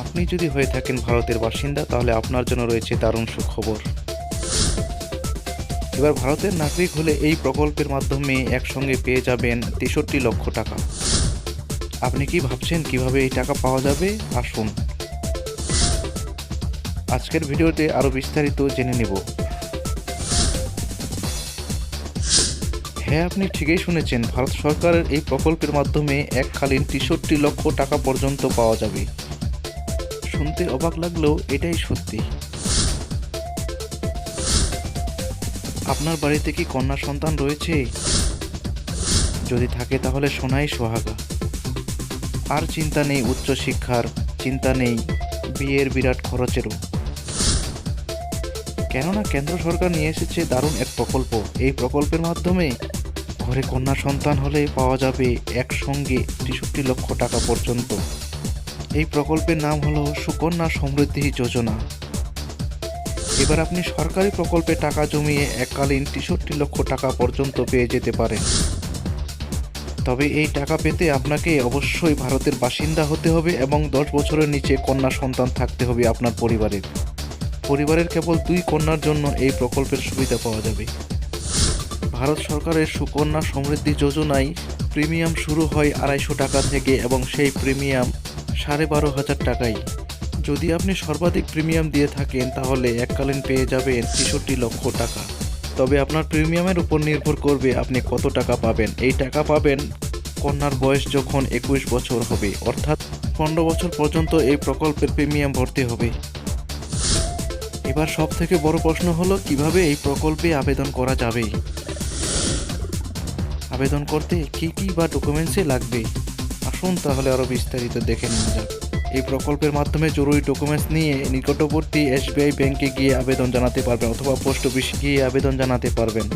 আপনি যদি হয়ে থাকেন ভারতের বাসিন্দা, তাহলে আপনার জন্য রয়েছে দারুণ সুখবর। এবার ভারতের নাগরিক হলে এই প্রকল্পের মাধ্যমে একসঙ্গে পেয়ে যাবেন ৬৩ লক্ষ টাকা। আপনি কি ভাবছেন কিভাবে এই টাকা পাওয়া যাবে? আসুন আজকের ভিডিওতে আরও বিস্তারিত জেনে নেব। হ্যাঁ, আপনি ঠিকই শুনেছেন, ভারত সরকারের এই প্রকল্পের মাধ্যমে এককালীন ৬৩ লক্ষ টাকা পর্যন্ত পাওয়া যাবে। শুনতে অবাক লাগলেও এটাই সত্যি। আপনার বাড়িতে কি কন্যা সন্তান রয়েছে? যদি থাকে তাহলে সোনাই সোহাগা। আর চিন্তা নেই উচ্চশিক্ষার, চিন্তা নেই বিয়ের বিরাট খরচেরও। কেননা কেন্দ্র সরকার নিয়ে এসেছে দারুণ এক প্রকল্প। এই প্রকল্পের মাধ্যমে ঘরে কন্যা সন্তান হলে পাওয়া যাবে একসঙ্গে ৬৩ লক্ষ টাকা পর্যন্ত। এই প্রকল্পের নাম হলো সুকন্যা সমৃদ্ধি যোজনা। এবার আপনি সরকারি প্রকল্পে টাকা জমিয়ে এককালীন ৬৩ লক্ষ টাকা পর্যন্ত পেয়ে যেতে পারেন। তবে এই টাকা পেতে আপনাকে অবশ্যই ভারতের বাসিন্দা হতে হবে এবং ১০ বছরের নিচে কন্যা সন্তান থাকতে হবে আপনার পরিবারের কেবল ২ কন্যার জন্য এই প্রকল্পের সুবিধা পাওয়া যাবে। ভারত সরকারের সুকন্যা সমৃদ্ধি যোজনায় প্রিমিয়াম শুরু হয় ২৫০ টাকা থেকে এবং সেই প্রিমিয়াম ১২,৫০০ টাকাই। যদি আপনি সর্বাধিক প্রিমিয়াম দিয়ে থাকেন তাহলে এককালীন পেয়ে যাবেন ৬৩ লক্ষ টাকা। তবে আপনার প্রিমিয়ামের উপর নির্ভর করবে আপনি কত টাকা পাবেন। এই টাকা পাবেন কন্যার বয়স যখন ২১ বছর হবে, অর্থাৎ ১৫ বছর পর্যন্ত এই প্রকল্পের প্রিমিয়াম ভরতে হবে। এবার সব থেকে বড় প্রশ্ন হলো কিভাবে এই প্রকল্পে আবেদন করা যাবে। আবেদন করতে কী বা ডকুমেন্টসে লাগবে, আসুন তাহলে আরও বিস্তারিত দেখে নেওয়া যাক। এই প্রকল্পের মাধ্যমে জরুরি ডকুমেন্টস নিয়ে নিকটবর্তী SBI ব্যাংকে গিয়ে আবেদন জানাতে পারবেন অথবা পোস্ট অফিসে গিয়ে আবেদন জানাতে পারবেন।